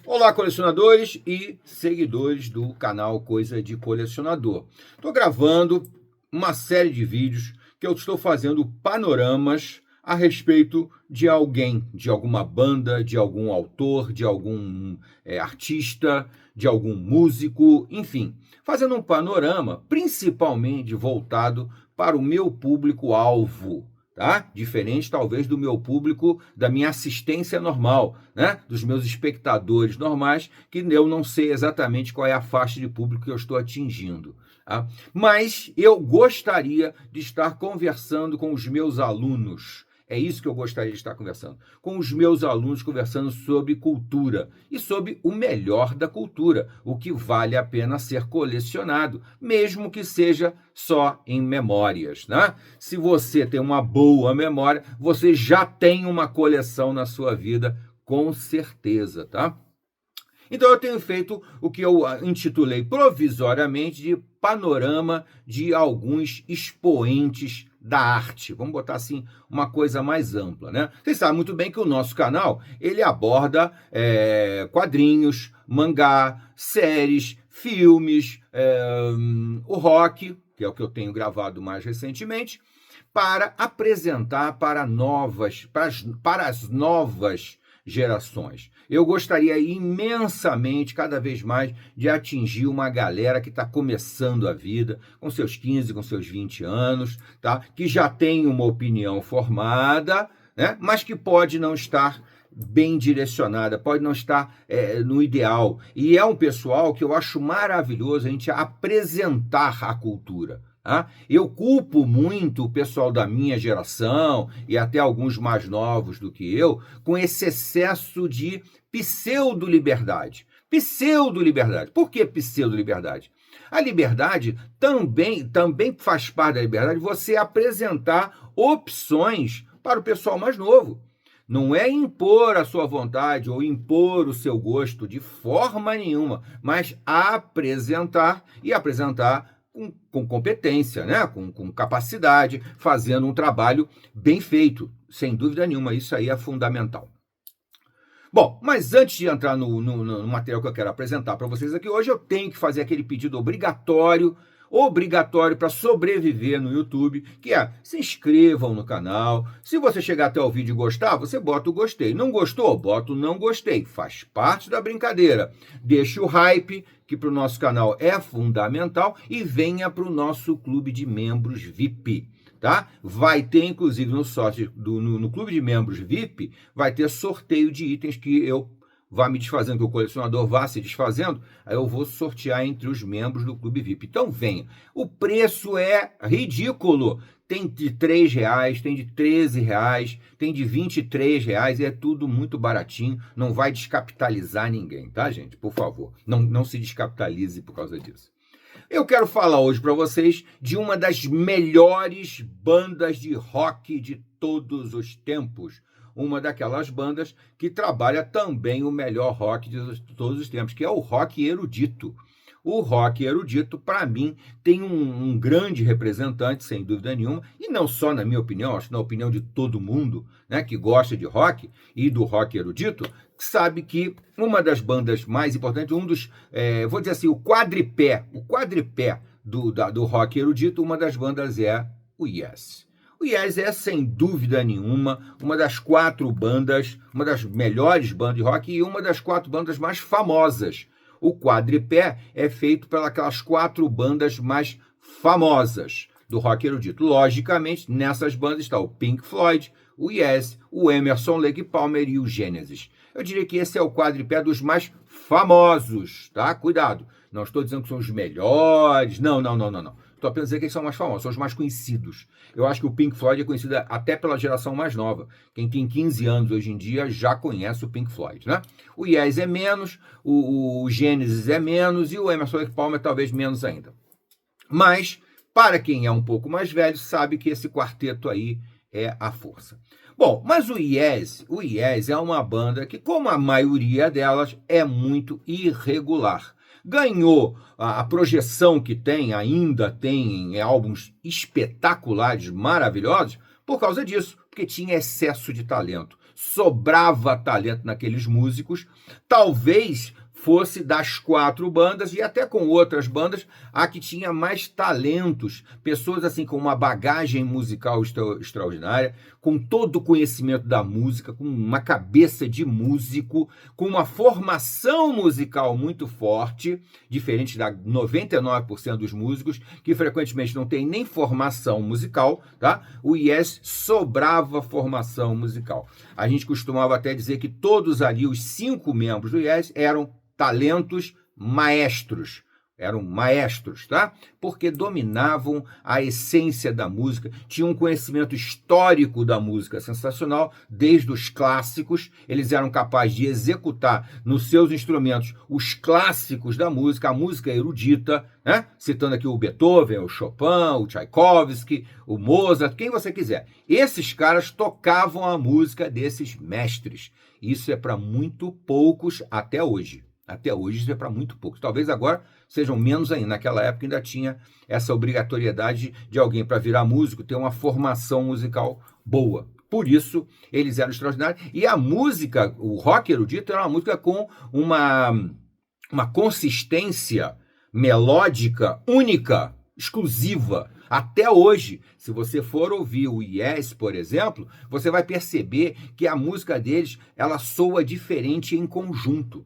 Olá, colecionadores e seguidores do canal Coisa de Colecionador. Estou gravando uma série de vídeos que eu estou fazendo panoramas a respeito de alguém, de alguma banda, de algum autor, de algum artista, de algum músico, enfim, fazendo um panorama principalmente voltado para o meu público-alvo. Tá? Diferente, talvez, do meu público, da minha assistência normal, né? Dos meus espectadores normais, que eu não sei exatamente qual é a faixa de público que eu estou atingindo. Tá? Mas eu gostaria de estar conversando com os meus alunos. É isso que eu gostaria de estar conversando. Com os meus alunos, conversando sobre cultura e sobre o melhor da cultura, o que vale a pena ser colecionado, mesmo que seja só em memórias, né? Se você tem uma boa memória, você já tem uma coleção na sua vida, com certeza, tá? Então eu tenho feito o que eu intitulei provisoriamente de panorama de alguns expoentes da arte. Vamos botar assim uma coisa mais ampla, né? Vocês sabem muito bem que o nosso canal ele aborda quadrinhos, mangá, séries, filmes, o rock, que é o que eu tenho gravado mais recentemente, para apresentar para as novas gerações. Eu gostaria imensamente, cada vez mais, de atingir uma galera que está começando a vida, com seus 15, com seus 20 anos, tá? Que já tem uma opinião formada, né? Mas que pode não estar bem direcionada, pode não estar no ideal. E é um pessoal que eu acho maravilhoso a gente apresentar a cultura. Eu culpo muito o pessoal da minha geração e até alguns mais novos do que eu com esse excesso de pseudo-liberdade. Pseudo-liberdade. Por que pseudo-liberdade? A liberdade também faz parte da liberdade você apresentar opções para o pessoal mais novo. Não é impor a sua vontade ou impor o seu gosto de forma nenhuma, mas apresentar e apresentar com competência, né? Com capacidade, fazendo um trabalho bem feito, sem dúvida nenhuma, isso aí é fundamental. Bom, mas antes de entrar no material que eu quero apresentar para vocês aqui hoje, eu tenho que fazer aquele pedido obrigatório para sobreviver no YouTube, que é: se inscrevam no canal. Se você chegar até o vídeo e gostar, você bota o gostei. Não gostou? Bota o não gostei. Faz parte da brincadeira. Deixe o hype, que para o nosso canal é fundamental, e venha para o nosso clube de membros VIP. Tá? Vai ter, inclusive, no clube de membros VIP, vai ter sorteio de itens que eu vá me desfazendo, que o colecionador vá se desfazendo, aí eu vou sortear entre os membros do Clube VIP. Então venha. O preço é ridículo. Tem de R$3, tem de R$13, tem de R$23, é tudo muito baratinho, não vai descapitalizar ninguém, tá, gente? Por favor, não se descapitalize por causa disso. Eu quero falar hoje para vocês de uma das melhores bandas de rock de todos os tempos. Uma daquelas bandas que trabalha também o melhor rock de todos os tempos, que é o rock erudito. O rock erudito, para mim, tem um grande representante, sem dúvida nenhuma, e não só na minha opinião, acho que na opinião de todo mundo, né, que gosta de rock e do rock erudito, sabe que uma das bandas mais importantes, vou dizer assim, o quadripé do rock erudito, uma das bandas é o Yes. O Yes é, sem dúvida nenhuma, uma das 4 bandas, uma das melhores bandas de rock e uma das 4 bandas mais famosas. O quadripé é feito pelas 4 bandas mais famosas do rock erudito. Logicamente, nessas bandas está o Pink Floyd, o Yes, o Emerson, Lake e Palmer e o Genesis. Eu diria que esse é o quadripé dos mais famosos, tá? Cuidado, não estou dizendo que são os melhores, não. Estou apenas dizendo que eles são mais famosos, são os mais conhecidos. Eu acho que o Pink Floyd é conhecido até pela geração mais nova. Quem tem 15 anos hoje em dia já conhece o Pink Floyd, né? O Yes é menos, o Genesis é menos e o Emerson Lake Palmer talvez menos ainda. Mas, para quem é um pouco mais velho, sabe que esse quarteto aí é a força. Bom, mas o Yes é uma banda que, como a maioria delas, é muito irregular. Ganhou a projeção que ainda tem em álbuns espetaculares, maravilhosos, por causa disso, porque tinha excesso de talento. sobrava talento naqueles músicos, talvez fosse das 4 bandas e até com outras bandas a que tinha mais talentos, pessoas assim com uma bagagem musical extraordinária, com todo o conhecimento da música, com uma cabeça de músico, com uma formação musical muito forte, diferente da 99% dos músicos que frequentemente não tem nem formação musical, tá? O Yes sobrava formação musical. A gente costumava até dizer que todos ali, os 5 membros do Yes, eram talentos eram maestros, tá? Porque dominavam a essência da música, tinham um conhecimento histórico da música sensacional, desde os clássicos, eles eram capazes de executar nos seus instrumentos os clássicos da música, a música erudita, né? Citando aqui o Beethoven, o Chopin, o Tchaikovsky, o Mozart, quem você quiser. Esses caras tocavam a música desses mestres. Isso é para muito poucos até hoje. Até hoje isso é para muito poucos. Talvez agora sejam menos ainda. Naquela época ainda tinha essa obrigatoriedade de alguém para virar músico ter uma formação musical boa. Por isso eles eram extraordinários. E a música, o rock erudito, era uma música com uma consistência melódica única, exclusiva. Até hoje, se você for ouvir o Yes, por exemplo, você vai perceber que a música deles ela soa diferente em conjunto.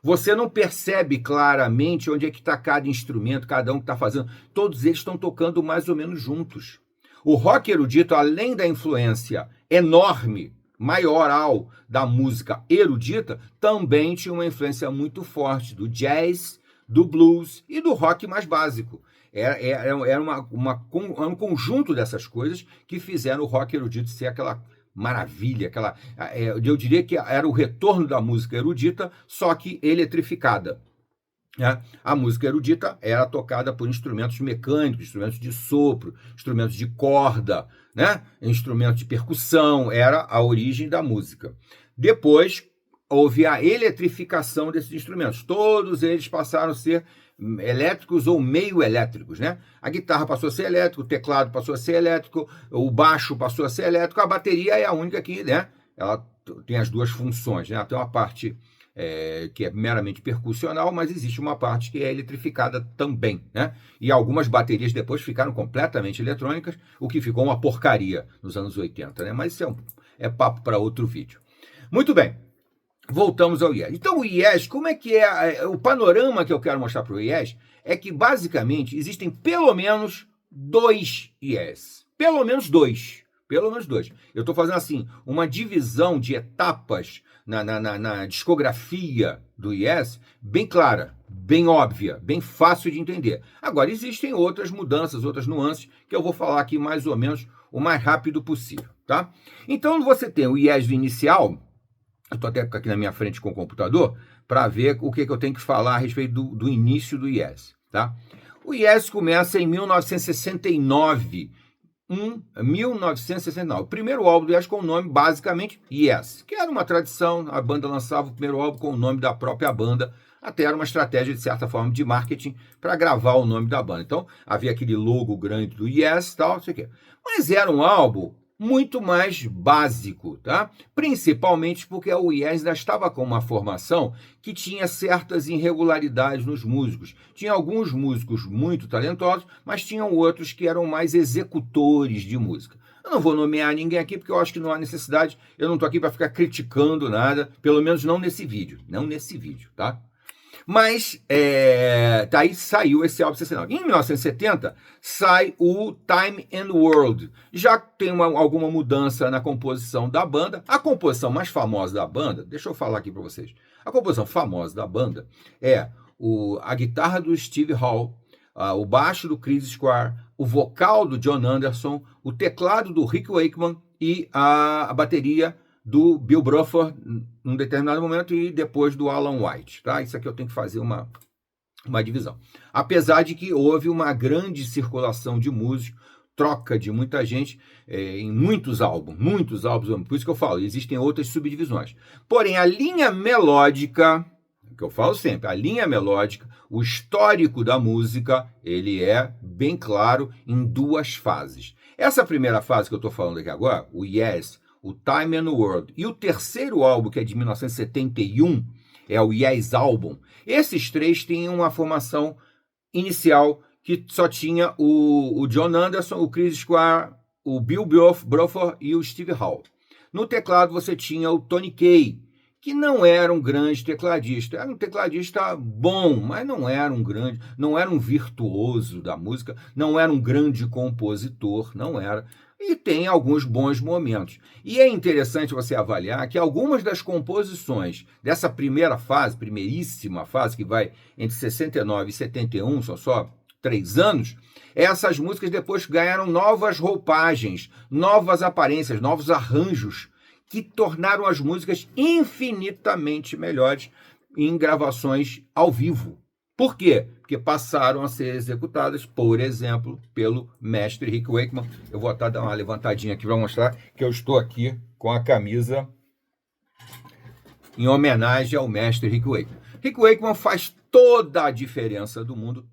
Você não percebe claramente onde é que está cada instrumento, cada um que está fazendo. Todos eles estão tocando mais ou menos juntos. O rock erudito, além da influência enorme, maioral da música erudita, também tinha uma influência muito forte do jazz, do blues e do rock mais básico. Era um conjunto dessas coisas que fizeram o rock erudito ser aquela maravilha, eu diria que era o retorno da música erudita, só que eletrificada. Né? A música erudita era tocada por instrumentos mecânicos, instrumentos de sopro, instrumentos de corda, né? Instrumentos de percussão, era a origem da música. Depois houve a eletrificação desses instrumentos, todos eles passaram a ser elétricos ou meio elétricos, né? A guitarra passou a ser elétrico, o teclado passou a ser elétrico, o baixo passou a ser elétrico, a bateria é a única que, né? Ela tem as duas funções, né? Tem uma parte que é meramente percussional, mas existe uma parte que é eletrificada também, né? E algumas baterias depois ficaram completamente eletrônicas, o que ficou uma porcaria nos anos 80, né? Mas isso é papo para outro vídeo. Muito bem. Voltamos ao Yes. Então, o Yes, como é que é? O panorama que eu quero mostrar para o Yes é que, basicamente, existem pelo menos 2 Yes. Pelo menos dois. Pelo menos 2. Eu estou fazendo, assim, uma divisão de etapas na discografia do Yes bem clara, bem óbvia, bem fácil de entender. Agora, existem outras mudanças, outras nuances, que eu vou falar aqui mais ou menos o mais rápido possível, tá? Então, você tem o Yes inicial. Eu estou até aqui na minha frente com o computador para ver o que eu tenho que falar a respeito do início do Yes. Tá? O Yes começa em 1969. 1969. O primeiro álbum do Yes com o nome, basicamente, Yes, que era uma tradição. A banda lançava o primeiro álbum com o nome da própria banda. Até era uma estratégia, de certa forma, de marketing para gravar o nome da banda. Então, havia aquele logo grande do Yes, tal, não sei o quê. Mas era um álbum muito mais básico, tá? Principalmente porque o Yes ainda estava com uma formação que tinha certas irregularidades nos músicos. Tinha alguns músicos muito talentosos, mas tinham outros que eram mais executores de música. Eu não vou nomear ninguém aqui porque eu acho que não há necessidade. Eu não estou aqui para ficar criticando nada, pelo menos não nesse vídeo. Não nesse vídeo, tá? Mas daí saiu esse álbum 69. Em 1970, sai o Time and World. Já tem alguma mudança na composição da banda. A composição mais famosa da banda, deixa eu falar aqui para vocês. A composição famosa da banda é a guitarra do Steve Hall, o baixo do Chris Squire, o vocal do John Anderson, o teclado do Rick Wakeman e a bateria do Bill Bruford num determinado momento e depois do Alan White, tá? Isso aqui eu tenho que fazer uma divisão. Apesar de que houve uma grande circulação de músicos, troca de muita gente em muitos álbuns, por isso que eu falo, existem outras subdivisões. Porém, a linha melódica, que eu falo sempre, a linha melódica, o histórico da música, ele é bem claro em 2 fases. Essa primeira fase que eu estou falando aqui agora, o Yes, o Time and World, e o terceiro álbum, que é de 1971, é o Yes Album. Esses três têm uma formação inicial que só tinha o John Anderson, o Chris Squire, o Bill Bruford e o Steve Howe. No teclado você tinha o Tony Kaye, que não era um grande tecladista. Era um tecladista bom, mas não era um grande, não era um virtuoso da música, não era um grande compositor, não era. E tem alguns bons momentos. E é interessante você avaliar que algumas das composições dessa primeira fase, primeiríssima fase, que vai entre 69 e 71, são só 3 anos, essas músicas depois ganharam novas roupagens, novas aparências, novos arranjos, que tornaram as músicas infinitamente melhores em gravações ao vivo. Por quê? Porque passaram a ser executadas, por exemplo, pelo mestre Rick Wakeman. Eu vou até dar uma levantadinha aqui para mostrar que eu estou aqui com a camisa em homenagem ao mestre Rick Wakeman. Rick Wakeman faz toda a diferença do mundo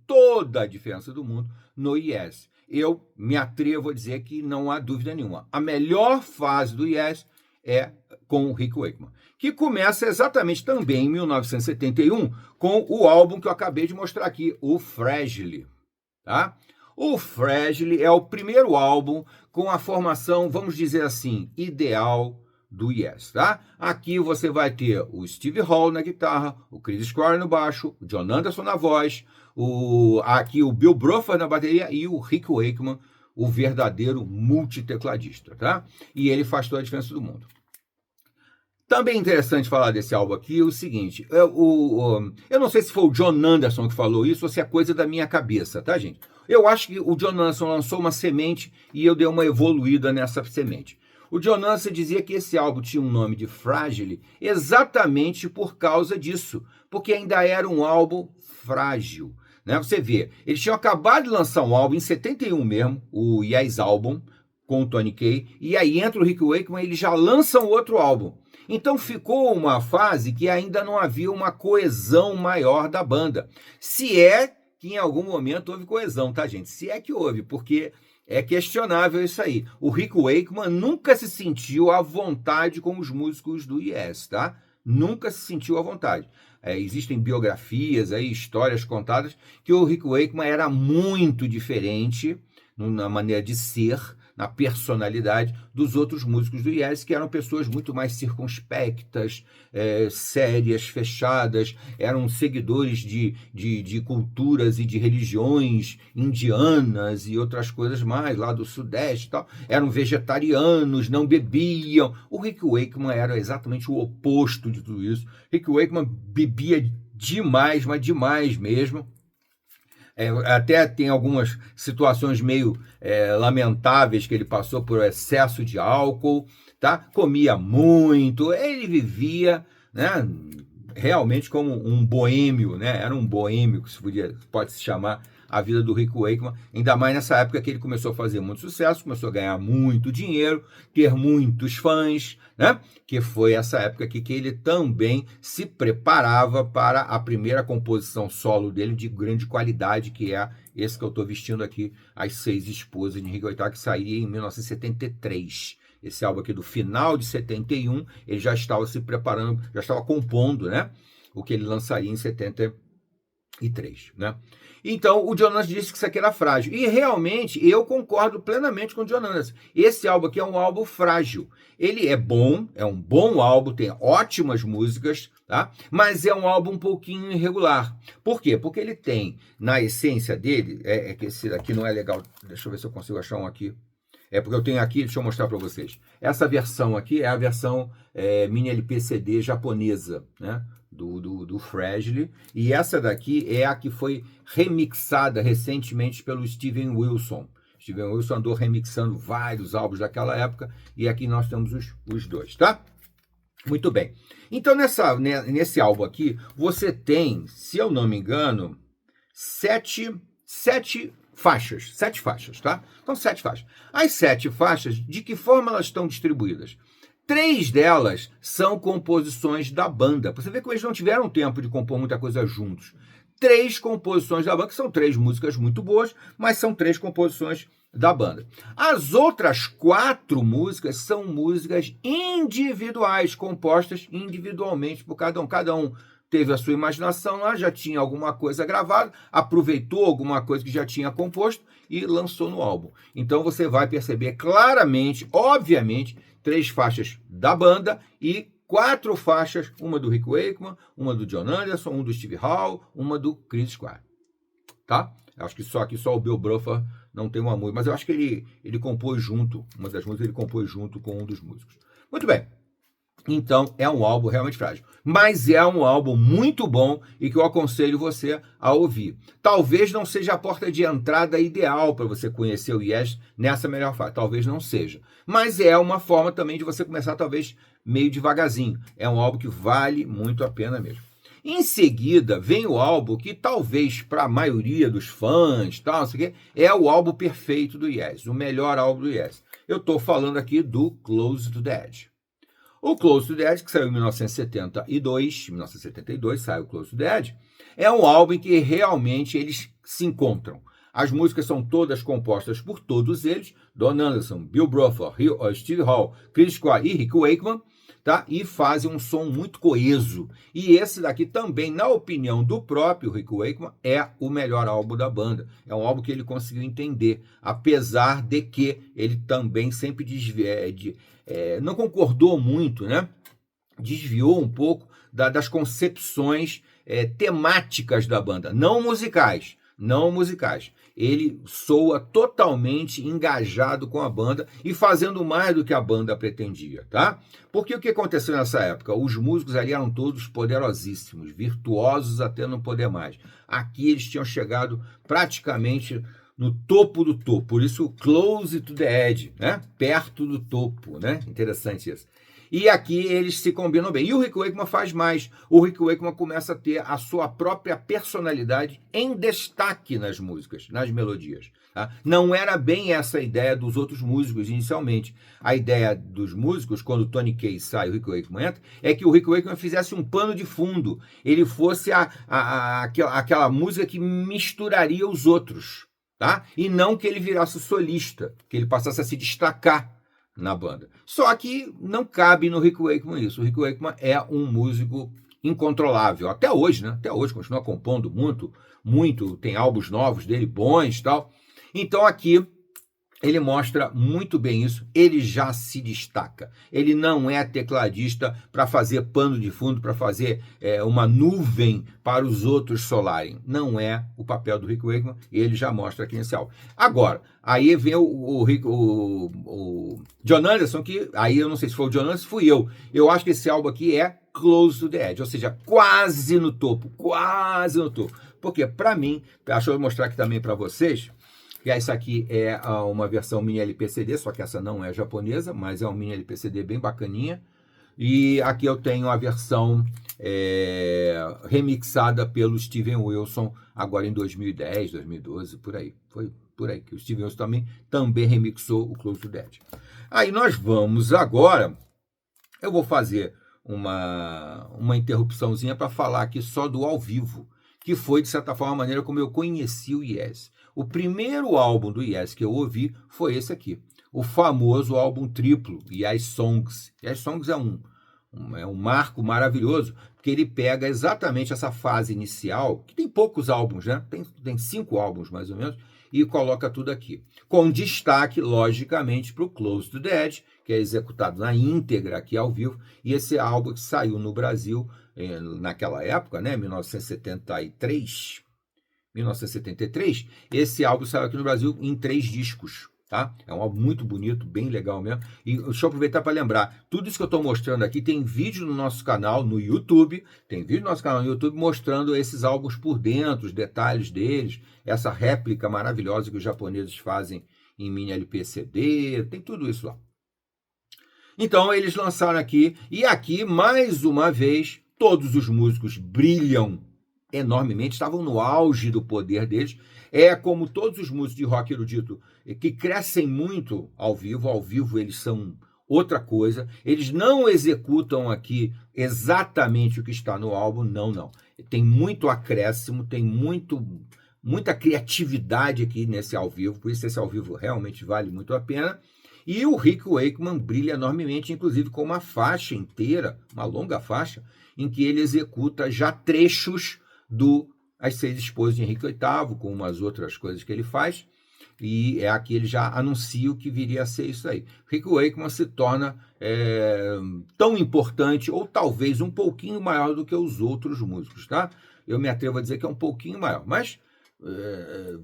no Yes. Eu me atrevo a dizer que não há dúvida nenhuma. A melhor fase do Yes é com o Rick Wakeman, que começa exatamente também em 1971 com o álbum que eu acabei de mostrar aqui, o Fragile. Tá? O Fragile é o primeiro álbum com a formação, vamos dizer assim, ideal do Yes. Tá? Aqui você vai ter o Steve Howe na guitarra, o Chris Squire no baixo, o John Anderson na voz, aqui o Bill Bruford na bateria e o Rick Wakeman, o verdadeiro multitecladista. Tá? E ele faz toda a diferença do mundo. Também é interessante falar desse álbum aqui o seguinte, eu não sei se foi o John Anderson que falou isso ou se é coisa da minha cabeça, tá, gente? Eu acho que o John Anderson lançou uma semente e eu dei uma evoluída nessa semente. O John Anderson dizia que esse álbum tinha um nome de Fragile exatamente por causa disso, porque ainda era um álbum frágil. Né? Você vê, eles tinham acabado de lançar um álbum em 71 mesmo, o Yes Album, com o Tony Kaye, e aí entra o Rick Wakeman e eles já lançam outro álbum. Então ficou uma fase que ainda não havia uma coesão maior da banda. Se é que em algum momento houve coesão, tá, gente? Se é que houve, porque é questionável isso aí. O Rick Wakeman nunca se sentiu à vontade com os músicos do Yes, tá? Nunca se sentiu à vontade. Existem biografias, aí, histórias contadas que o Rick Wakeman era muito diferente na maneira de ser, na personalidade dos outros músicos do Yes, que eram pessoas muito mais circunspectas, sérias, fechadas, eram seguidores de culturas e de religiões indianas e outras coisas mais, lá do Sudeste e tal. Eram vegetarianos, não bebiam. O Rick Wakeman era exatamente o oposto de tudo isso. Rick Wakeman bebia demais, mas demais mesmo. Até tem algumas situações meio lamentáveis que ele passou por excesso de álcool, tá? Comia muito, ele vivia, né, realmente como um boêmio, né? Era um boêmio que pode se chamar a vida do Rick Wakeman, ainda mais nessa época que ele começou a fazer muito sucesso, começou a ganhar muito dinheiro, ter muitos fãs, né? Que foi essa época aqui que ele também se preparava para a primeira composição solo dele de grande qualidade, que é esse que eu estou vestindo aqui, As Seis Esposas de Rick Wakeman, que sairia em 1973. Esse álbum aqui do final de 71, ele já estava se preparando, já estava compondo, né? O que ele lançaria em 73, né? Então, o John Anderson disse que isso aqui era frágil. E realmente, eu concordo plenamente com o John Anderson. Esse álbum aqui é um álbum frágil. Ele é um bom álbum, tem ótimas músicas, tá? Mas é um álbum um pouquinho irregular. Por quê? Porque ele tem, na essência dele, que esse daqui não é legal. Deixa eu ver se eu consigo achar um aqui. Porque eu tenho aqui, deixa eu mostrar para vocês. Essa versão aqui é a versão mini LP CD japonesa, né? Do Fragile, e essa daqui é a que foi remixada recentemente pelo Steven Wilson. Steven Wilson andou remixando vários álbuns daquela época, e aqui nós temos os dois, tá? Muito bem. Então, nesse álbum aqui, você tem, se eu não me engano, sete faixas, tá? Então, 7 faixas. As 7 faixas, de que forma elas estão distribuídas? 3 delas são composições da banda. Você vê que eles não tiveram tempo de compor muita coisa juntos. 3 composições da banda, que são 3 músicas muito boas, mas são 3 composições da banda. As outras 4 músicas são músicas individuais, compostas individualmente por cada um. Cada um teve a sua imaginação lá, já tinha alguma coisa gravada, aproveitou alguma coisa que já tinha composto e lançou no álbum. Então você vai perceber claramente, obviamente, 3 faixas da banda e 4 faixas, uma do Rick Wakeman, uma do John Anderson, uma do Steve Howe, uma do Chris Squire. Tá? Acho que só o Bill Bruford não tem uma música, mas eu acho que ele compôs junto, uma das músicas ele compôs junto com um dos músicos. Muito bem. Então, é um álbum realmente frágil. Mas é um álbum muito bom e que eu aconselho você a ouvir. Talvez não seja a porta de entrada ideal para você conhecer o Yes nessa melhor fase. Talvez não seja. Mas é uma forma também de você começar, talvez, meio devagarzinho. É um álbum que vale muito a pena mesmo. Em seguida, vem o álbum que talvez para a maioria dos fãs, tal, não sei o quê, é o álbum perfeito do Yes, o melhor álbum do Yes. Eu estou falando aqui do Close to the Edge. O Close to the Edge, que saiu em 1972 saiu o Close to the Edge, é um álbum em que realmente eles se encontram. As músicas são todas compostas por todos eles, Don Anderson, Bill Bruford, Steve Howe, Chris Squire e Rick Wakeman, tá? E fazem um som muito coeso. E esse daqui também, na opinião do próprio Rick Wakeman, é o melhor álbum da banda. É um álbum que ele conseguiu entender, apesar de que ele também sempre não concordou muito, né? Desviou um pouco das concepções temáticas da banda, não musicais. Ele soa totalmente engajado com a banda e fazendo mais do que a banda pretendia, tá? Porque o que aconteceu nessa época? Os músicos ali eram todos poderosíssimos, virtuosos até não poder mais. Aqui eles tinham chegado praticamente no topo do topo, por isso close to the edge, né? Perto do topo, né? Interessante isso. E aqui eles se combinam bem. E o Rick Wakeman faz mais. O Rick Wakeman começa a ter a sua própria personalidade em destaque nas músicas, nas melodias. Tá? Não era bem essa a ideia dos outros músicos inicialmente. A ideia dos músicos, quando o Tony Kaye sai e o Rick Wakeman entra, é que o Rick Wakeman fizesse um pano de fundo. Ele fosse aquela música que misturaria os outros. Tá? E não que ele virasse solista, que ele passasse a se destacar na banda. Só que não cabe no Rick Wakeman isso. O Rick Wakeman é um músico incontrolável. Até hoje, né? Até hoje, continua compondo muito. Tem álbuns novos dele, bons e tal. Então aqui ele mostra muito bem isso. Ele já se destaca. Ele não é tecladista para fazer pano de fundo, para fazer uma nuvem para os outros solarem. Não é o papel do Rick Wakeman. Ele já mostra aqui nesse álbum. Agora, aí vem o John Anderson, que aí eu não sei se foi o John Anderson, fui eu. Eu acho que esse álbum aqui é Close to the Edge, ou seja, quase no topo. Porque, para mim, deixa eu mostrar aqui também para vocês, que essa aqui é uma versão mini LP/CD, só que essa não é japonesa, mas é um mini LP/CD bem bacaninha. E aqui eu tenho a versão remixada pelo Steven Wilson, agora em 2010, 2012, por aí. Foi por aí que o Steven Wilson também remixou o Close to the Edge. Aí nós vamos agora, eu vou fazer uma interrupçãozinha para falar aqui só do ao vivo, que foi, de certa forma, a maneira como eu conheci o Yes. O primeiro álbum do Yes que eu ouvi foi esse aqui, o famoso álbum triplo, Yes Songs. Yes Songs é um marco maravilhoso, porque ele pega exatamente essa fase inicial, que tem poucos álbuns, né? Tem 5 álbuns, mais ou menos, e coloca tudo aqui. Com destaque, logicamente, para o Close to the Edge, que é executado na íntegra aqui ao vivo, e esse álbum que saiu no Brasil naquela época, né? 1973, esse álbum saiu aqui no Brasil em 3 discos, tá? É um álbum muito bonito, bem legal mesmo. E deixa eu aproveitar para lembrar, tudo isso que eu estou mostrando aqui tem vídeo no nosso canal no YouTube, mostrando esses álbuns por dentro, os detalhes deles, essa réplica maravilhosa que os japoneses fazem em mini LP/CD, tem tudo isso lá. Então eles lançaram aqui, e aqui, mais uma vez, todos os músicos brilham enormemente, estavam no auge do poder deles. É como todos os músicos de rock erudito que crescem muito ao vivo eles são outra coisa, eles não executam aqui exatamente o que está no álbum, não. Tem muito acréscimo, tem muita criatividade aqui nesse ao vivo, por isso esse ao vivo realmente vale muito a pena. E o Rick Wakeman brilha enormemente, inclusive com uma faixa inteira, uma longa faixa, em que ele executa já trechos do As Seis Esposas de Henrique VIII, com umas outras coisas que ele faz, e é aqui ele já anuncia o que viria a ser isso aí. Rick Wakeman se torna tão importante, ou talvez um pouquinho maior do que os outros músicos, tá? Eu me atrevo a dizer que é um pouquinho maior, mas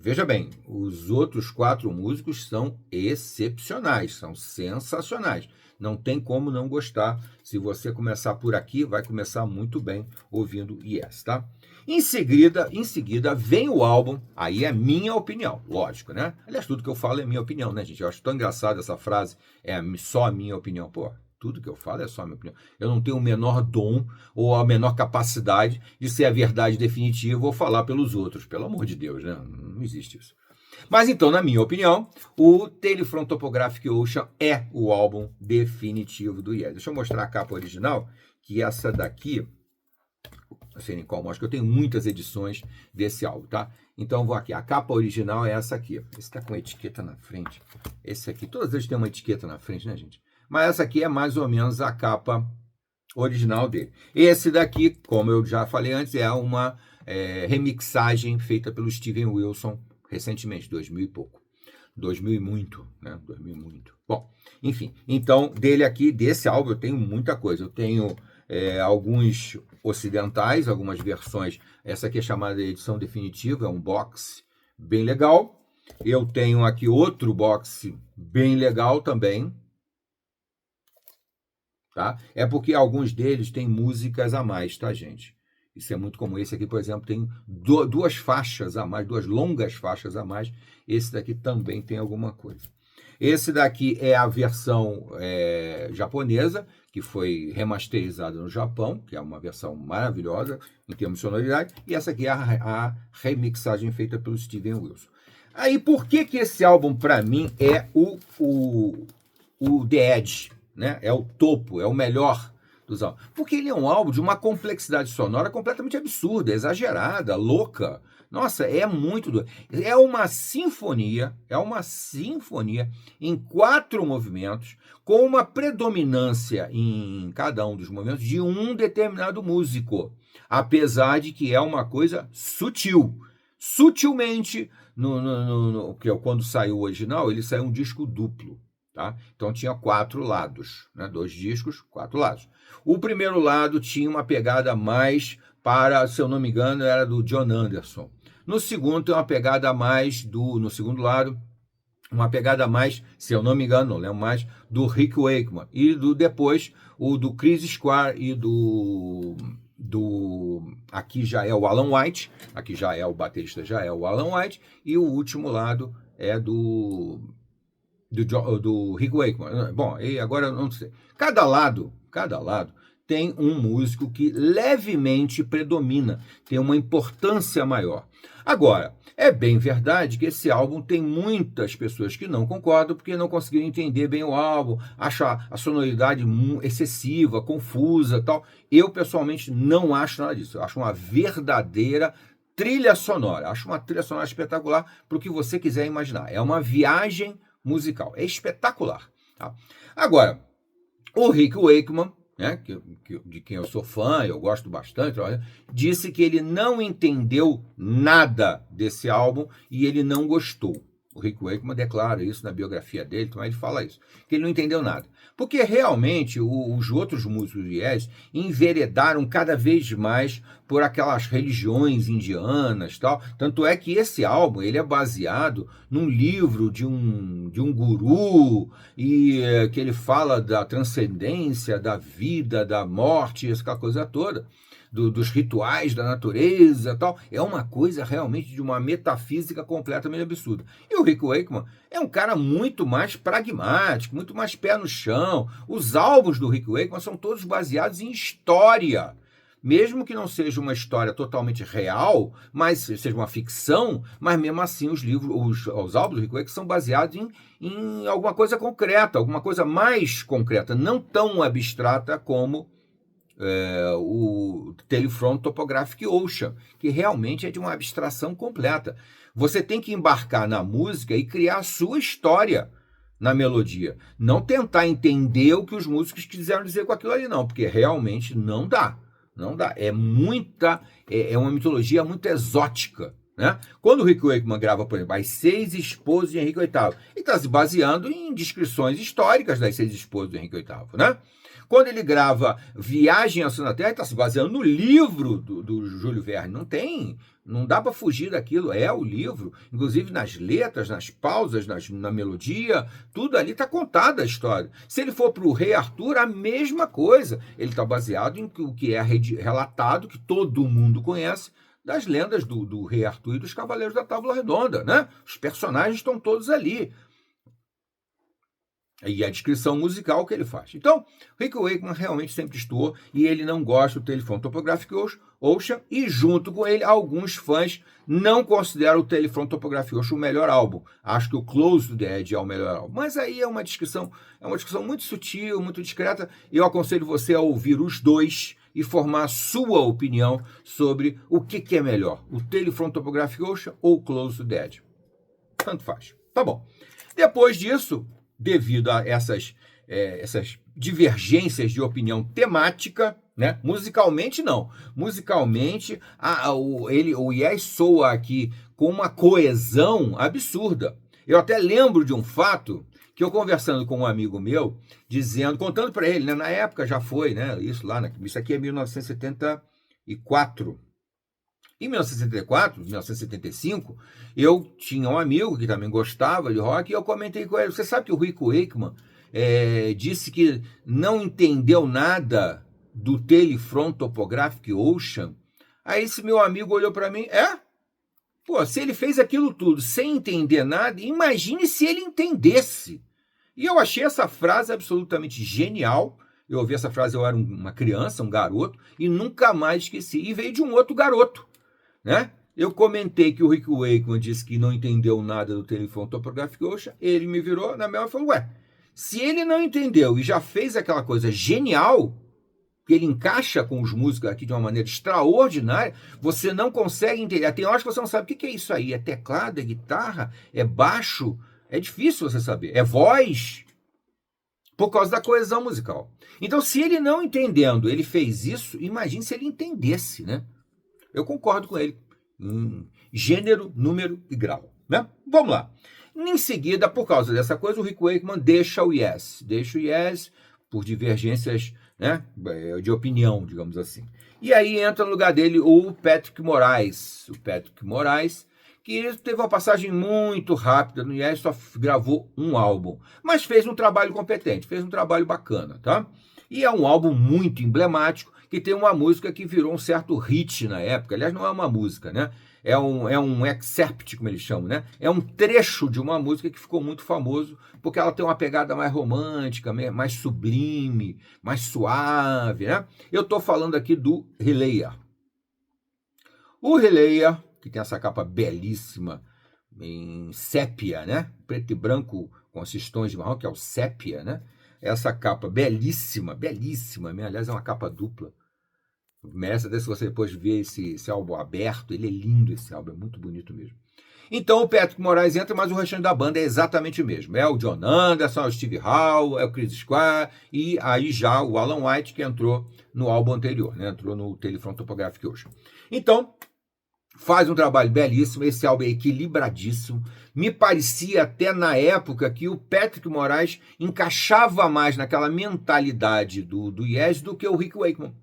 veja bem, os outros 4 músicos são excepcionais, são sensacionais. Não tem como não gostar. Se você começar por aqui, vai começar muito bem ouvindo Yes, tá? Em seguida vem o álbum, aí é minha opinião, lógico, né? Aliás, tudo que eu falo é minha opinião, né, gente? Eu acho tão engraçado essa frase, é só a minha opinião. Pô, tudo que eu falo é só a minha opinião. Eu não tenho o menor dom ou a menor capacidade de ser a verdade definitiva ou falar pelos outros. Pelo amor de Deus, né? Não existe isso. Mas então, na minha opinião, o Telefront Topographic Ocean é o álbum definitivo do Yes. Deixa eu mostrar a capa original, que essa daqui, não sei nem qual mostra, que eu tenho muitas edições desse álbum, tá? Então, vou aqui. A capa original é essa aqui. Esse tá com a etiqueta na frente. Esse aqui, todas eles têm uma etiqueta na frente, né, gente? Mas essa aqui é mais ou menos a capa original dele. Esse daqui, como eu já falei antes, é uma remixagem feita pelo Steven Wilson recentemente, 2000 e pouco. 2000 e muito, né? 2000 e muito. Bom, enfim. Então, dele aqui, desse álbum, eu tenho muita coisa. Eu tenho alguns ocidentais, algumas versões. Essa aqui é chamada de edição definitiva, é um box bem legal. Eu tenho aqui outro box bem legal também. Tá? É porque alguns deles têm músicas a mais, tá, gente? Isso é muito comum. Esse aqui, por exemplo, tem 2 faixas a mais, 2 longas faixas a mais. Esse daqui também tem alguma coisa. Esse daqui é a versão japonesa, que foi remasterizada no Japão, que é uma versão maravilhosa em termos de sonoridade. E essa aqui é a remixagem feita pelo Steven Wilson. Aí, por que esse álbum, para mim, é o The Edge? Né? É o topo, é o melhor dos álbuns. Porque ele é um álbum de uma complexidade sonora completamente absurda, exagerada, louca. Nossa, é muito doido. É uma sinfonia em 4 movimentos, com uma predominância em cada um dos movimentos de um determinado músico. Apesar de que é uma coisa sutil. Sutilmente, quando saiu o original, ele saiu um disco duplo. Tá? Então tinha 4 lados, né? 2 discos, 4 lados. O primeiro lado tinha uma pegada mais para, se eu não me engano, era do John Anderson. No segundo tem uma pegada mais no segundo lado, uma pegada mais, se eu não me engano, não lembro mais, do Rick Wakeman. E depois o do Chris Squire e aqui já é o Alan White, aqui já é o baterista, já é o Alan White, e o último lado é do Rick Wakeman. Bom, e agora eu não sei. Cada lado tem um músico que levemente predomina, tem uma importância maior. Agora, é bem verdade que esse álbum tem muitas pessoas que não concordam porque não conseguiram entender bem o álbum, acham a sonoridade excessiva, confusa, tal. Eu, pessoalmente, não acho nada disso. Eu acho uma verdadeira trilha sonora. Acho uma trilha sonora espetacular para o que você quiser imaginar. É uma viagem musical. É espetacular. Tá? Agora, o Rick Wakeman, né, de quem eu sou fã, eu gosto bastante, disse que ele não entendeu nada desse álbum e ele não gostou. O Rick Wakeman declara isso na biografia dele, então ele fala isso, que ele não entendeu nada. Porque realmente os outros músicos de Yes enveredaram cada vez mais por aquelas religiões indianas, tal. Tanto é que esse álbum ele é baseado num livro de um guru e que ele fala da transcendência, da vida, da morte, essa coisa toda. Dos rituais da natureza e tal, é uma coisa realmente de uma metafísica completamente absurda. E o Rick Wakeman é um cara muito mais pragmático, muito mais pé no chão. Os álbuns do Rick Wakeman são todos baseados em história. Mesmo que não seja uma história totalmente real, mas seja uma ficção, mas mesmo assim os álbuns do Rick Wakeman são baseados em alguma coisa concreta, alguma coisa mais concreta, não tão abstrata como o Telephone Topographic Ocean, que realmente é de uma abstração completa. Você tem que embarcar na música e criar a sua história na melodia. Não tentar entender o que os músicos quiseram dizer com aquilo ali, não, porque realmente não dá. Não dá. É uma mitologia muito exótica. Né? Quando o Rick Wakeman grava, por exemplo, As Seis Esposas de Henrique VIII, ele está se baseando em descrições históricas das seis esposas de Henrique VIII. Né? Quando ele grava Viagem ao Céu da Terra, ele está se baseando no livro do Júlio Verne. Não dá para fugir daquilo, é o livro. Inclusive nas letras, nas pausas, na melodia, tudo ali está contada a história. Se ele for para o Rei Arthur, a mesma coisa. Ele está baseado em o que é relatado, que todo mundo conhece, das lendas do Rei Arthur e dos Cavaleiros da Távola Redonda, né? Os personagens estão todos ali. E a descrição musical que ele faz. Então, Rick Wakeman realmente sempre destoou e ele não gosta do Telephone Topographic Ocean e, junto com ele, alguns fãs não consideram o Telephone Topographic Ocean o melhor álbum. Acho que o Close to the Edge é o melhor álbum. Mas aí é uma discussão muito sutil, muito discreta. Eu aconselho você a ouvir os dois e formar a sua opinião sobre o que é melhor, o Telephone Topographic Ocean ou o Close to the Edge. Tanto faz. Tá bom. Depois disso, devido a essas divergências de opinião temática, né? Musicalmente não. Musicalmente, o Yes soa aqui com uma coesão absurda. Eu até lembro de um fato que eu conversando com um amigo meu, contando para ele, né? Na época já foi, né? Isso aqui é 1974. Em 1974, 1975, eu tinha um amigo que também gostava de rock e eu comentei com ele, você sabe que o Rick Wakeman disse que não entendeu nada do Telephone Topographic Ocean? Aí esse meu amigo olhou para mim, Pô, se ele fez aquilo tudo sem entender nada, imagine se ele entendesse. E eu achei essa frase absolutamente genial. Eu ouvi essa frase, eu era uma criança, um garoto, e nunca mais esqueci. E veio de um outro garoto. Né? Eu comentei que o Rick Wakeman disse que não entendeu nada do Telephone Topographic Ocean, ele me virou na mesma e falou, se ele não entendeu e já fez aquela coisa genial, que ele encaixa com os músicos aqui de uma maneira extraordinária, você não consegue entender. Tem horas que você não sabe o que é isso aí, é teclado, é guitarra, é baixo, é difícil você saber, é voz, por causa da coesão musical. Então, se ele não entendendo, ele fez isso, imagine se ele entendesse, né? Eu concordo com ele. Gênero, número e grau. Né? Vamos lá. Em seguida, por causa dessa coisa, o Rick Wakeman deixa o Yes. Deixa o Yes por divergências, né, de opinião, digamos assim. E aí entra no lugar dele o Patrick Morais. O Patrick Morais, que teve uma passagem muito rápida no Yes, só gravou um álbum. Mas fez um trabalho competente, fez um trabalho bacana, tá? E é um álbum muito emblemático, que tem uma música que virou um certo hit na época. Aliás, não é uma música, né? É um excerpt, como eles chamam, né? É um trecho de uma música que ficou muito famoso, porque ela tem uma pegada mais romântica, mais sublime, mais suave, né? Eu estou falando aqui do Hileia. O Hileia, que tem essa capa belíssima, em sépia, né? Preto e branco com esses tons de marrom, que é o sépia, né? Essa capa belíssima, belíssima, aliás, é uma capa dupla. Merece até se você depois ver esse álbum aberto, ele é lindo esse álbum, é muito bonito mesmo. Então o Patrick Morais entra, mas o restante da banda é exatamente o mesmo. É o John Anderson, é o Steve Howe, é o Chris Squire e aí já o Alan White, que entrou no álbum anterior, né? Entrou no Telephone Topographic Ocean. Então, faz um trabalho belíssimo, esse álbum é equilibradíssimo. Me parecia até na época que o Patrick Morais encaixava mais naquela mentalidade do Yes do que o Rick Wakeman.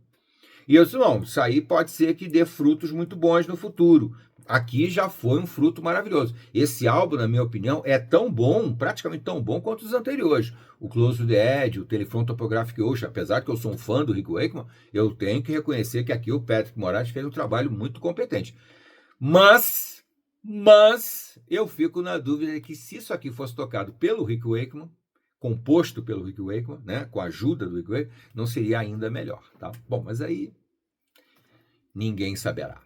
E eu disse, não, isso aí pode ser que dê frutos muito bons no futuro. Aqui já foi um fruto maravilhoso. Esse álbum, na minha opinião, é tão bom, praticamente tão bom quanto os anteriores. O Close to the Edge, o Telephone Topographic Ocean, apesar que eu sou um fã do Rick Wakeman, eu tenho que reconhecer que aqui o Patrick Morais fez um trabalho muito competente. Mas eu fico na dúvida de que se isso aqui fosse tocado pelo Rick Wakeman, composto pelo Rick Wakeman, né, com a ajuda do Rick Wakeman, não seria ainda melhor, tá? Bom, mas aí ninguém saberá.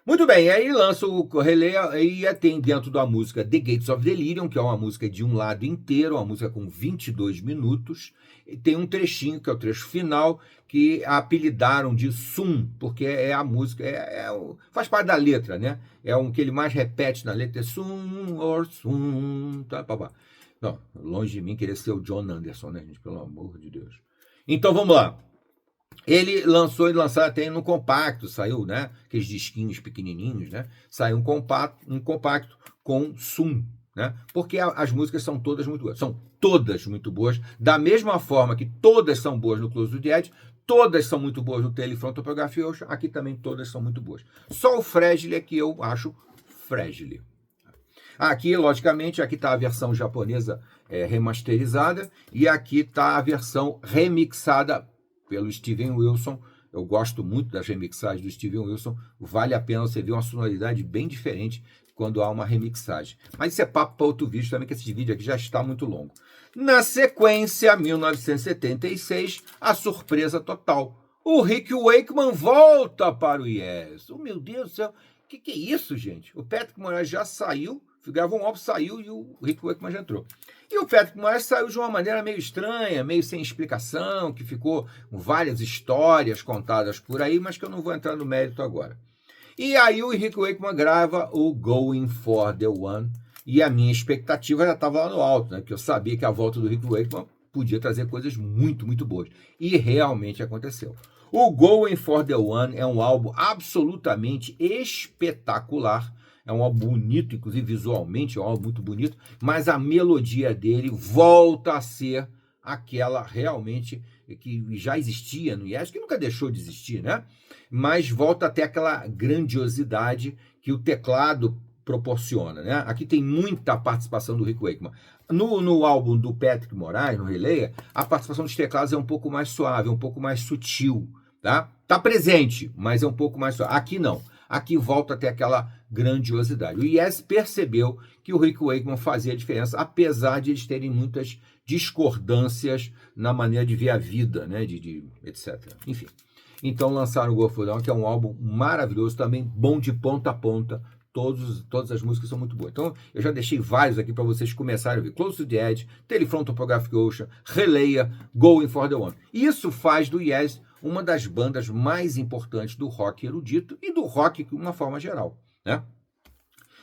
Muito bem, aí lança o Releia e tem dentro da música The Gates of Delirium, que é uma música de um lado inteiro, uma música com 22 minutos, e tem um trechinho, que é o trecho final, que apelidaram de Sum, porque é a música, faz parte da letra, né? É um que ele mais repete na letra, é Sum or Sum, tá, papá. Não, longe de mim querer ser o John Anderson, né, gente? Pelo amor de Deus. Então vamos lá. Ele lançou até no compacto, saiu, né? Aqueles disquinhos pequenininhos, né? Saiu um compacto com Sum, né? Porque as músicas são todas muito boas. São todas muito boas. Da mesma forma que todas são boas no Close to the Edge, todas são muito boas no Telephone Topography Ocean, aqui também todas são muito boas. Só o Fragile é que eu acho Fragile. Aqui, logicamente, aqui está a versão japonesa remasterizada e aqui está a versão remixada pelo Steven Wilson. Eu gosto muito das remixagens do Steven Wilson. Vale a pena você ver uma sonoridade bem diferente quando há uma remixagem. Mas isso é papo para outro vídeo também, que esse vídeo aqui já está muito longo. Na sequência, 1976, a surpresa total. O Rick Wakeman volta para o Yes. Oh, meu Deus do céu. O que é isso, gente? O Patrick Moraes já saiu, gravou um álbum, saiu e o Rick Wakeman já entrou. E o Patrick Moraes saiu de uma maneira meio estranha, meio sem explicação, que ficou com várias histórias contadas por aí, mas que eu não vou entrar no mérito agora. E aí o Rick Wakeman grava o Going for the One, e a minha expectativa já estava lá no alto, né? Porque eu sabia que a volta do Rick Wakeman podia trazer coisas muito, muito boas. E realmente aconteceu. O Going for the One é um álbum absolutamente espetacular. É um álbum bonito, inclusive visualmente, é um álbum muito bonito, mas a melodia dele volta a ser aquela realmente que já existia no Yes, que nunca deixou de existir, né? Mas volta a ter aquela grandiosidade que o teclado proporciona, né? Aqui tem muita participação do Rick Wakeman. No álbum do Patrick Moraes, no Releia, a participação dos teclados é um pouco mais suave, um pouco mais sutil, tá? Tá presente, mas é um pouco mais suave. Aqui não. Aqui volta a ter aquela grandiosidade. O Yes percebeu que o Rick Wakeman fazia a diferença, apesar de eles terem muitas discordâncias na maneira de ver a vida, né? Etc. Enfim. Então lançaram o Go For Down, que é um álbum maravilhoso, também bom de ponta a ponta. Todas as músicas são muito boas. Então, eu já deixei vários aqui para vocês começarem a ver. Close to the Edge, Telephone Topographic Ocean, Releia, Going for the One. Isso faz do Yes uma das bandas mais importantes do rock erudito e do rock de uma forma geral, né?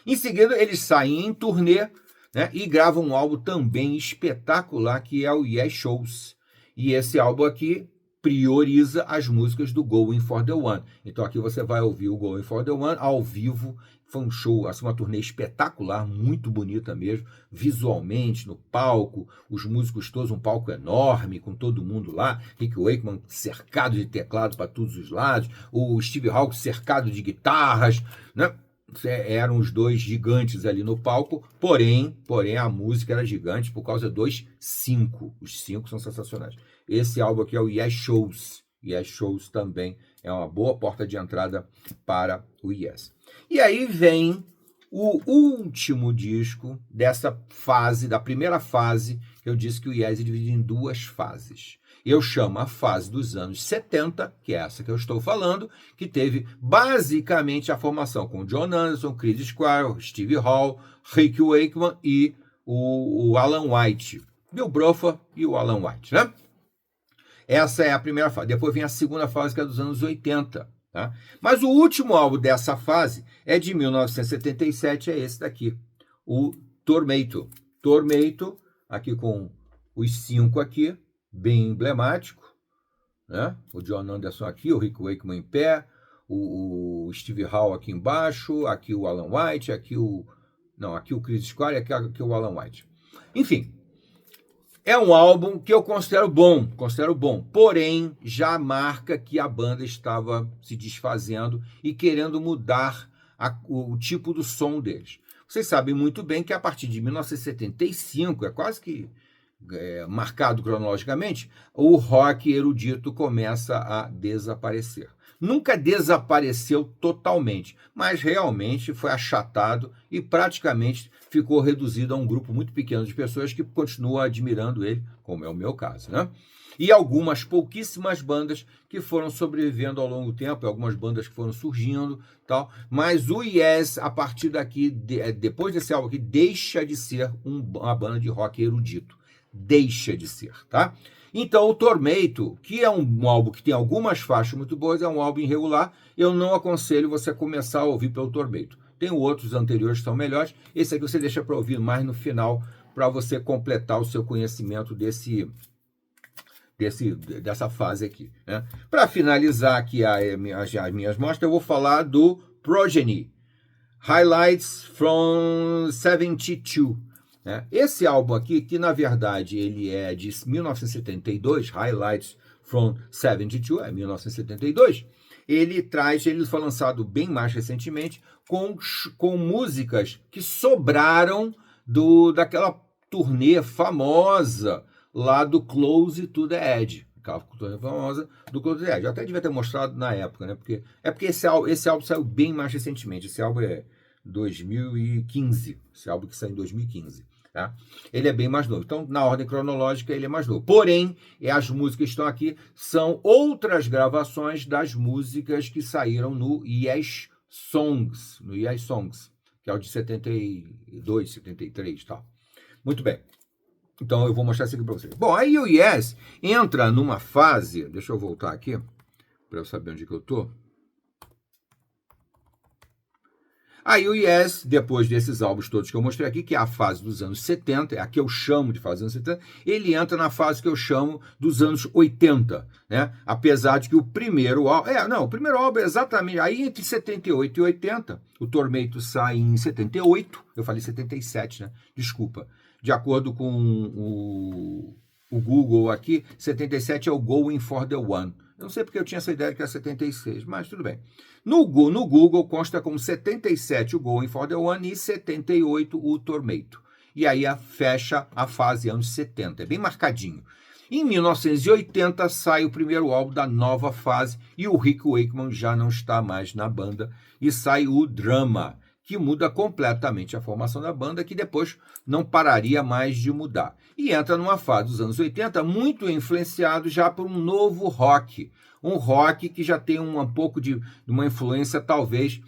Em seguida, eles saem em turnê, né, e gravam um álbum também espetacular, que é o Yes Shows. E esse álbum aqui prioriza as músicas do Going for the One. Então aqui você vai ouvir o Going for the One ao vivo. Foi um show, assim, uma turnê espetacular, muito bonita mesmo, visualmente, no palco, os músicos todos, um palco enorme, com todo mundo lá, Rick Wakeman cercado de teclado para todos os lados, o Steve Hawkes cercado de guitarras, né? Eram os dois gigantes ali no palco, porém a música era gigante por causa dos 5. Os 5 são sensacionais. Esse álbum aqui é o Yes Shows. Yes Shows também é uma boa porta de entrada para o Yes. E aí vem o último disco dessa fase, da primeira fase, que eu disse que o Yes é dividido em 2 fases. Eu chamo a fase dos anos 70, que é essa que eu estou falando, que teve basicamente a formação com John Anderson, Chris Squire, Steve Hall, Rick Wakeman e o Alan White. Bill Bruford e o Alan White, né? Essa é a primeira fase. Depois vem a segunda fase, que é dos anos 80. Tá? Mas o último álbum dessa fase é de 1977, é esse daqui, o Tormato. Tormato, aqui com os 5 aqui, bem emblemático, né? O John Anderson aqui, o Rick Wakeman em pé, o Steve Hall aqui embaixo, aqui o Alan White, aqui o Chris Squire, aqui o Alan White. Enfim, é um álbum que eu considero bom, porém já marca que a banda estava se desfazendo e querendo mudar o tipo do som deles. Vocês sabem muito bem que a partir de 1975, é quase que marcado cronologicamente, o rock erudito começa a desaparecer. Nunca desapareceu totalmente, mas realmente foi achatado e praticamente ficou reduzido a um grupo muito pequeno de pessoas que continuam admirando ele, como é o meu caso, né? E algumas pouquíssimas bandas que foram sobrevivendo ao longo do tempo, algumas bandas que foram surgindo, tal. Mas o Yes, a partir daqui, depois desse álbum aqui, deixa de ser uma banda de rock erudito. Deixa de ser, tá? Então, o Tormento, que é um álbum que tem algumas faixas muito boas, é um álbum irregular. Eu não aconselho você começar a ouvir pelo Tormento. Tem outros anteriores que são melhores. Esse aqui você deixa para ouvir mais no final, para você completar o seu conhecimento dessa fase aqui, né? Para finalizar aqui as minhas mostras, eu vou falar do Progeny, Highlights from 72. Né? Esse álbum aqui, que na verdade ele é de 1972, Highlights from 72, é 1972, ele foi lançado bem mais recentemente com músicas que sobraram daquela turnê famosa lá do Close to the Edge. Aquela turnê famosa do Close to the Edge. Eu até devia ter mostrado na época, né? Porque esse álbum saiu bem mais recentemente. Esse álbum é 2015. Esse álbum que saiu em 2015. Tá? Ele é bem mais novo. Então, na ordem cronológica, ele é mais novo. Porém, as músicas que estão aqui são outras gravações das músicas que saíram no Yes Songs, que é o de 72, 73 e tal. Muito bem. Então, eu vou mostrar isso aqui para vocês. Bom, aí o Yes entra numa fase... Deixa eu voltar aqui, para eu saber onde que eu estou. Aí o Yes, depois desses álbuns todos que eu mostrei aqui, que é a fase dos anos 70, é a que eu chamo de fase dos anos 70, ele entra na fase que eu chamo dos anos 80, né? Apesar de que o primeiro álbum... o primeiro álbum é exatamente... Aí entre 78 e 80, o Tormento sai em 78, eu falei 77, né? Desculpa. De acordo com o Google aqui, 77 é o Going for the One. Eu não sei porque eu tinha essa ideia que era 76, mas tudo bem. No Google consta como 77 o Going for the One e 78 o Tormento. E aí fecha a fase anos 70, é bem marcadinho. Em 1980 sai o primeiro álbum da nova fase e o Rick Wakeman já não está mais na banda e sai o Drama, que muda completamente a formação da banda, que depois não pararia mais de mudar. E entra numa fase dos anos 80 muito influenciado já por um novo rock. Um rock que já tem um pouco de uma influência, talvez,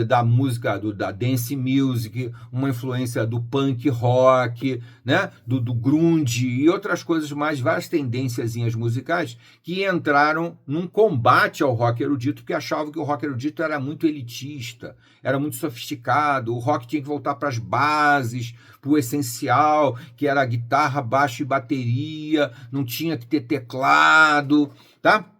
da música, da dance music, uma influência do punk rock, né? do grunge e outras coisas mais, várias tendênciazinhas musicais que entraram num combate ao rock erudito, porque achavam que o rock erudito era muito elitista, era muito sofisticado, o rock tinha que voltar para as bases, para o essencial, que era guitarra, baixo e bateria, não tinha que ter teclado, tá?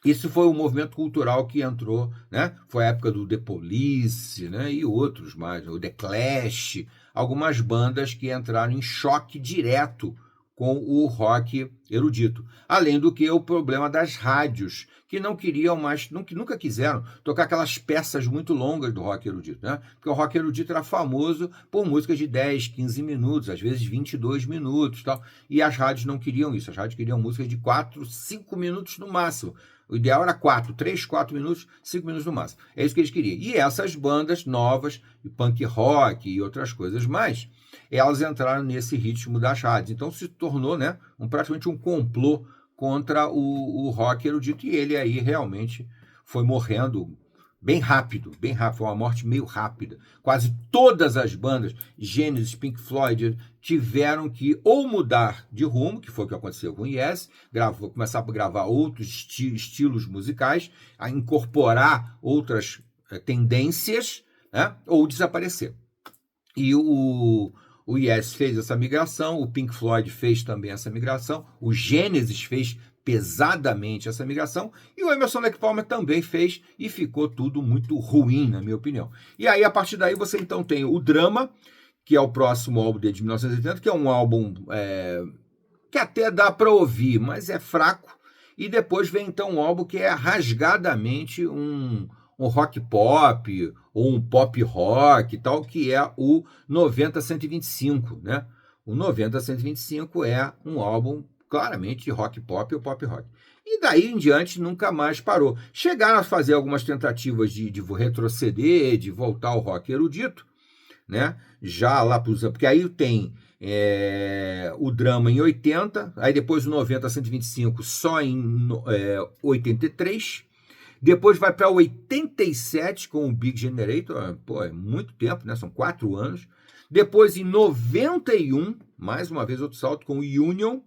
Isso foi o movimento cultural que entrou, né? Foi a época do The Police, né? E outros mais, o The Clash, algumas bandas que entraram em choque direto com o rock erudito. Além do que o problema das rádios, que não queriam mais, nunca quiseram tocar aquelas peças muito longas do rock erudito, né? Porque o rock erudito era famoso por músicas de 10, 15 minutos, às vezes 22 minutos, tal. E as rádios não queriam isso, as rádios queriam músicas de 4, 5 minutos no máximo. O ideal era 3, 4 minutos, 5 minutos no máximo. É isso que eles queriam. E essas bandas novas, punk rock e outras coisas mais, elas entraram nesse ritmo das rádios. Então se tornou, né, praticamente um complô contra o rock erudito. E ele aí realmente foi morrendo bem rápido. Foi uma morte meio rápida. Quase todas as bandas, Genesis, Pink Floyd, tiveram que ou mudar de rumo, que foi o que aconteceu com o Yes, começar a gravar outros estilos musicais, a incorporar outras tendências, né, ou desaparecer. E o Yes fez essa migração, o Pink Floyd fez também essa migração, o Genesis fez pesadamente essa migração, e o Emerson Lake Palmer também fez, e ficou tudo muito ruim, na minha opinião. E aí, a partir daí, você então tem o Drama, que é o próximo álbum dele de 1980, que é um álbum que até dá para ouvir, mas é fraco, e depois vem então um álbum que é rasgadamente um rock pop, ou um pop rock e tal, que é o 90-125, né? O 90-125 é um álbum claramente de rock pop ou pop rock. E daí em diante nunca mais parou. Chegaram a fazer algumas tentativas de retroceder, de voltar ao rock erudito, né? Já lá para os... Porque aí tem O drama em 80, aí depois o 90 a 125 só em 83, depois vai para 87 com o Big Generator, pô, é muito tempo, né? São 4 anos. Depois em 91, mais uma vez outro salto com o Union,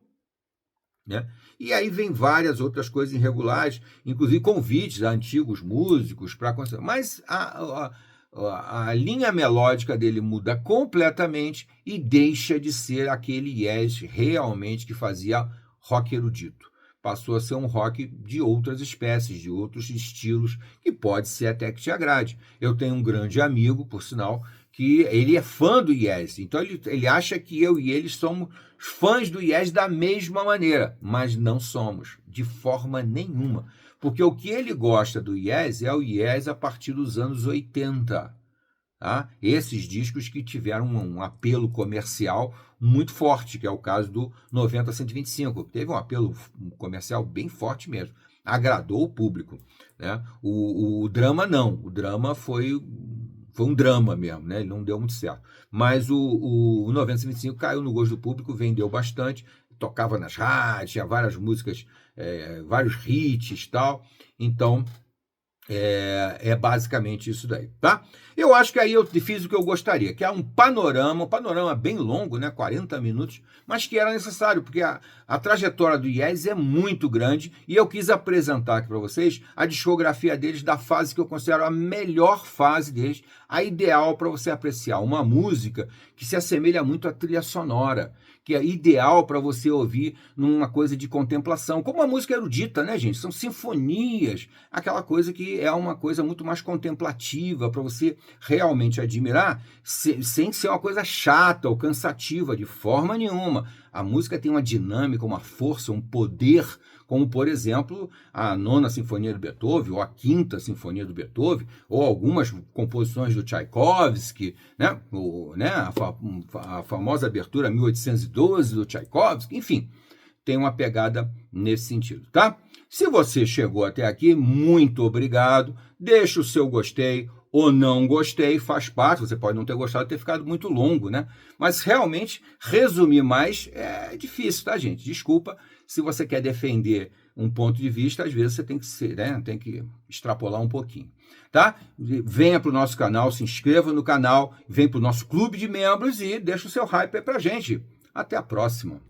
né? E aí vem várias outras coisas irregulares, inclusive convites a antigos músicos para... Mas a linha melódica dele muda completamente e deixa de ser aquele Yes realmente que fazia rock erudito. Passou a ser um rock de outras espécies, de outros estilos, que pode ser até que te agrade. Eu tenho um grande amigo, por sinal, que ele é fã do Yes, então ele acha que eu e ele somos fãs do Yes da mesma maneira, mas não somos, de forma nenhuma. Porque o que ele gosta do Yes é o Yes a partir dos anos 80. Tá? Esses discos que tiveram um apelo comercial muito forte, que é o caso do 90 a 125. Teve um apelo comercial bem forte mesmo. Agradou o público. Né? O drama não. O drama foi um drama mesmo, né? Ele não deu muito certo. Mas o 90 a 125 caiu no gosto do público, vendeu bastante, tocava nas rádios, tinha várias músicas, vários hits e tal. Então, é basicamente isso daí, tá? Eu acho que aí eu fiz o que eu gostaria, que é um panorama bem longo, né? 40 minutos, mas que era necessário, porque a trajetória do Yes é muito grande e eu quis apresentar aqui para vocês a discografia deles da fase que eu considero a melhor fase deles, a ideal para você apreciar uma música que se assemelha muito à trilha sonora, que é ideal para você ouvir numa coisa de contemplação, como a música erudita, né, gente? São sinfonias, aquela coisa que é uma coisa muito mais contemplativa para você realmente admirar, sem ser uma coisa chata ou cansativa, de forma nenhuma. A música tem uma dinâmica, uma força, um poder, como, por exemplo, a Nona Sinfonia do Beethoven, ou a Quinta Sinfonia do Beethoven, ou algumas composições do Tchaikovsky, né? A famosa abertura 1812 do Tchaikovsky, enfim, tem uma pegada nesse sentido, tá? Se você chegou até aqui, muito obrigado. Deixa o seu gostei ou não gostei, faz parte. Você pode não ter gostado, ter ficado muito longo, né? Mas realmente, resumir mais é difícil, tá, gente? Desculpa. Se você quer defender um ponto de vista, às vezes você tem que ser, né? Tem que extrapolar um pouquinho, tá? Venha para o nosso canal, se inscreva no canal, vem para o nosso clube de membros e deixa o seu hype aí pra gente. Até a próxima.